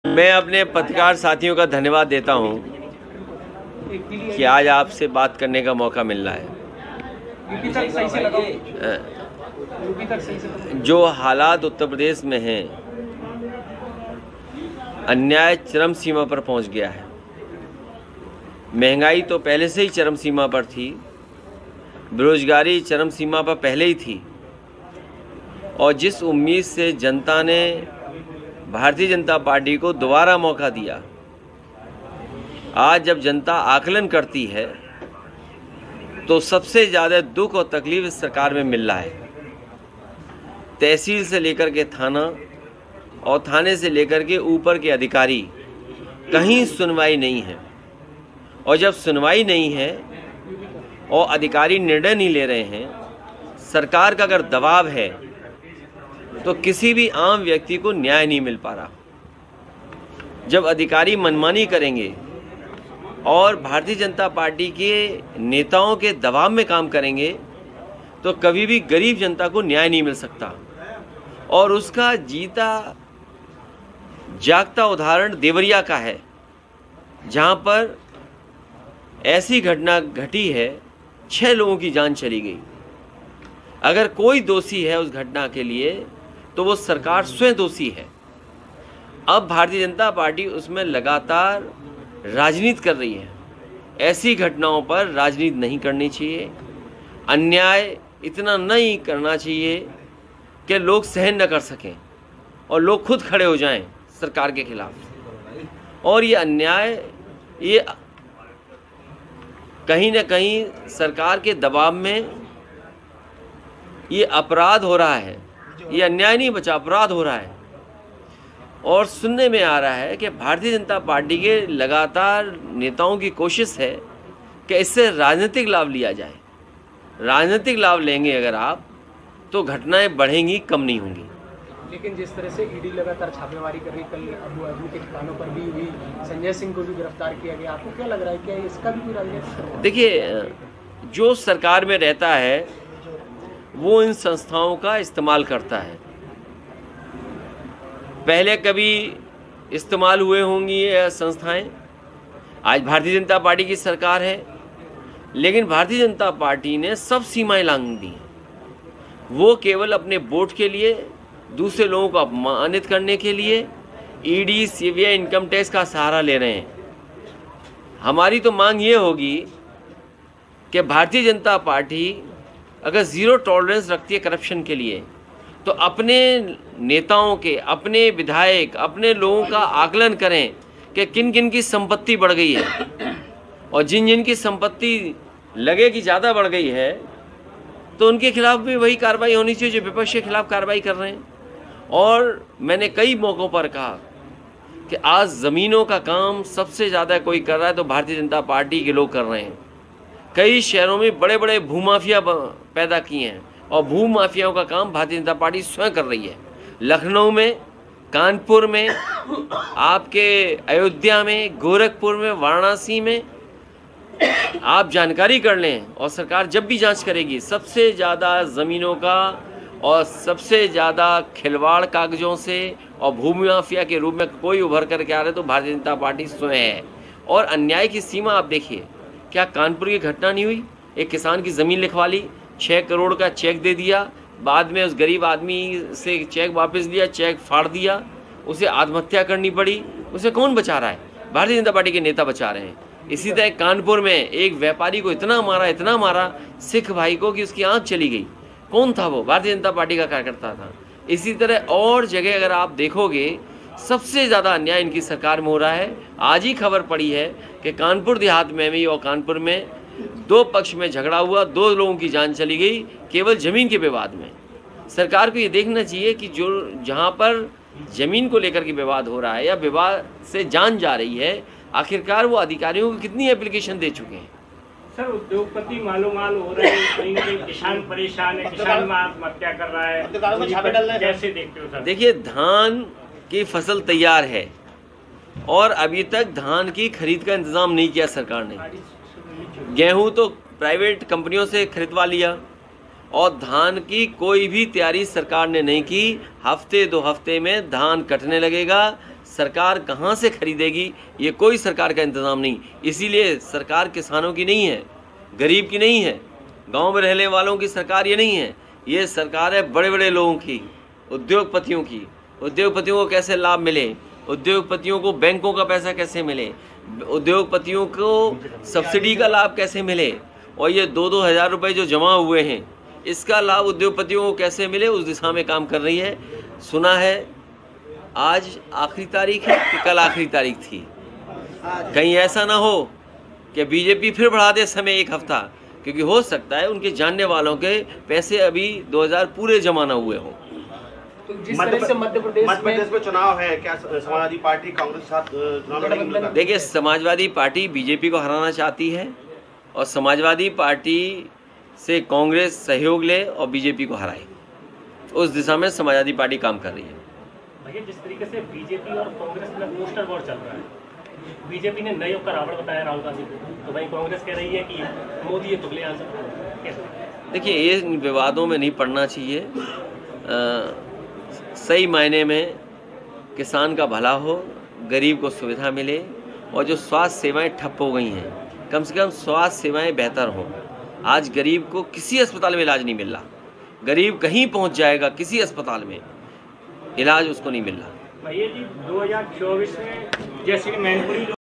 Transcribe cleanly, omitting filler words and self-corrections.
मैं अपने पत्रकार साथियों का धन्यवाद देता हूं कि आज आपसे बात करने का मौका मिल रहा है। जो हालात उत्तर प्रदेश में हैं, अन्याय चरम सीमा पर पहुंच गया है। महंगाई तो पहले से ही चरम सीमा पर थी, बेरोजगारी चरम सीमा पर पहले ही थी, और जिस उम्मीद से जनता ने भारतीय जनता पार्टी को दोबारा मौका दिया, आज जब जनता आकलन करती है तो सबसे ज़्यादा दुख और तकलीफ इस सरकार में मिल रहा है। तहसील से लेकर के थाना और थाने से लेकर के ऊपर के अधिकारी, कहीं सुनवाई नहीं है। और जब सुनवाई नहीं है और अधिकारी निर्णय नहीं ले रहे हैं, सरकार का अगर दबाव है, तो किसी भी आम व्यक्ति को न्याय नहीं मिल पा रहा। जब अधिकारी मनमानी करेंगे और भारतीय जनता पार्टी के नेताओं के दबाव में काम करेंगे, तो कभी भी गरीब जनता को न्याय नहीं मिल सकता। और उसका जीता जागता उदाहरण देवरिया का है, जहां पर ऐसी घटना घटी है, 6 लोगों की जान चली गई। अगर कोई दोषी है उस घटना के लिए, तो वो सरकार स्वयं दोषी है। अब भारतीय जनता पार्टी उसमें लगातार राजनीति कर रही है। ऐसी घटनाओं पर राजनीति नहीं करनी चाहिए। अन्याय इतना नहीं करना चाहिए कि लोग सहन न कर सकें और लोग खुद खड़े हो जाएं सरकार के खिलाफ। और ये अन्याय, ये कहीं ना कहीं सरकार के दबाव में ये अपराध हो रहा है। ये अन्याय नहीं बचा, अपराध हो रहा है। और सुनने में आ रहा है कि भारतीय जनता पार्टी के लगातार नेताओं की कोशिश है कि इससे राजनीतिक लाभ लिया जाए। राजनीतिक लाभ लेंगे अगर आप, तो घटनाएं बढ़ेंगी, कम नहीं होंगी। लेकिन जिस तरह से ईडी लगातार छापेमारी कर रही, कल अबू आजमी के ठिकानों पर भी हुई, संजय सिंह को भी गिरफ्तार किया गया, आपको क्या लग रहा है, क्या इसका भी कोई राजनीतिक? देखिए, जो सरकार में रहता है वो इन संस्थाओं का इस्तेमाल करता है। पहले कभी इस्तेमाल हुए होंगी ये संस्थाएं, आज भारतीय जनता पार्टी की सरकार है, लेकिन भारतीय जनता पार्टी ने सब सीमाएं लांघ दी। वो केवल अपने वोट के लिए, दूसरे लोगों को अपमानित करने के लिए ईडी, सीबीआई, इनकम टैक्स का सहारा ले रहे हैं। हमारी तो मांग ये होगी कि भारतीय जनता पार्टी अगर ज़ीरो टॉलरेंस रखती है करप्शन के लिए, तो अपने नेताओं के, अपने विधायक, अपने लोगों का आकलन करें कि किन किन की संपत्ति बढ़ गई है, और जिन जिन की संपत्ति लगे कि ज़्यादा बढ़ गई है, तो उनके खिलाफ भी वही कार्रवाई होनी चाहिए जो विपक्ष के खिलाफ कार्रवाई कर रहे हैं। और मैंने कई मौक़ों पर कहा कि आज ज़मीनों का काम सबसे ज़्यादा कोई कर रहा है तो भारतीय जनता पार्टी के लोग कर रहे हैं। कई शहरों में बड़े बड़े भूमाफिया पैदा किए हैं, और भूमाफियाओं का काम भारतीय जनता पार्टी स्वयं कर रही है। लखनऊ में, कानपुर में, आपके अयोध्या में, गोरखपुर में, वाराणसी में, आप जानकारी कर लें। और सरकार जब भी जांच करेगी, सबसे ज़्यादा ज़मीनों का और सबसे ज़्यादा खिलवाड़ कागज़ों से और भूमि माफिया के रूप में कोई उभर कर के आ रहे तो भारतीय जनता पार्टी स्वयं है। और अन्याय की सीमा आप देखिए, क्या कानपुर की घटना नहीं हुई? एक किसान की ज़मीन लिखवा ली, 6 करोड़ का चेक दे दिया, बाद में उस गरीब आदमी से चेक वापस लिया, चेक फाड़ दिया, उसे आत्महत्या करनी पड़ी। उसे कौन बचा रहा है? भारतीय जनता पार्टी के नेता बचा रहे हैं। इसी तरह कानपुर में एक व्यापारी को इतना मारा सिख भाई को कि उसकी आंख चली गई। कौन था वो? भारतीय जनता पार्टी का कार्यकर्ता था। इसी तरह और जगह अगर आप देखोगे, सबसे ज़्यादा अन्याय इनकी सरकार में हो रहा है। आज ही खबर पड़ी है कि कानपुर देहात में भी और कानपुर में 2 पक्ष में झगड़ा हुआ, 2 लोगों की जान चली गई केवल ज़मीन के विवाद में। सरकार को ये देखना चाहिए कि जो जहाँ पर ज़मीन को लेकर के विवाद हो रहा है या विवाद से जान जा रही है, आखिरकार वो अधिकारियों को कितनी एप्लीकेशन दे चुके हैं। सर, उद्योगपति मालूमाल हो रहे हैं, कहीं ना कहीं किसान परेशान है, किसान आत्महत्या कर रहा है, कैसे देखते हो सर? देखिए, धान की फसल तैयार है और अभी तक धान की खरीद का इंतज़ाम नहीं किया सरकार ने। गेहूं तो प्राइवेट कंपनियों से खरीदवा लिया और धान की कोई भी तैयारी सरकार ने नहीं की। हफ्ते 2 हफ्ते में धान कटने लगेगा, सरकार कहाँ से खरीदेगी, ये कोई सरकार का इंतज़ाम नहीं। इसीलिए सरकार किसानों की नहीं है, गरीब की नहीं है, गांव में रहने वालों की सरकार ये नहीं है। ये सरकार है बड़े बड़े लोगों की, उद्योगपतियों की। उद्योगपतियों को कैसे लाभ मिले, उद्योगपतियों को बैंकों का पैसा कैसे मिले, उद्योगपतियों को सब्सिडी का लाभ कैसे मिले, और ये 2-2 हज़ार रुपये जो जमा हुए हैं इसका लाभ उद्योगपतियों को कैसे मिले, उस दिशा में काम कर रही है। सुना है आज आखिरी तारीख है कि कल आखिरी तारीख थी, कहीं ऐसा ना हो कि बीजेपी फिर बढ़ा दे समय 1 हफ्ता, क्योंकि हो सकता है उनके जानने वालों के पैसे अभी 2000 पूरे जमा ना हुए हों। तो जिस तरह से मध्य प्रदेश में चुनाव है, क्या समाजवादी पार्टी कांग्रेस के साथ चुनाव लड़ेगी? देखिए, समाजवादी पार्टी बीजेपी को हराना चाहती है और समाजवादी पार्टी से कांग्रेस सहयोग ले और बीजेपी को हराए, उस दिशा में समाजवादी पार्टी काम कर रही है। भैया, जिस तरीके से बीजेपी और कांग्रेस में पोस्टर वॉर चल रहा है, बीजेपी ने नए का रावण बताया राहुल गांधी को, तो भाई कांग्रेस कह रही है कि मोदी ये तुगले आंसर। कैसे? देखिए, ये विवादों में नहीं पड़ना चाहिए। सही मायने में किसान का भला हो, गरीब को सुविधा मिले, और जो स्वास्थ्य सेवाएं ठप हो गई हैं कम से कम स्वास्थ्य सेवाएं बेहतर हों। आज गरीब को किसी अस्पताल में इलाज नहीं मिल रहा, गरीब कहीं पहुंच जाएगा किसी अस्पताल में, इलाज उसको नहीं मिल रहा। भैया जी 2024 में जैसे कि मैनपुरी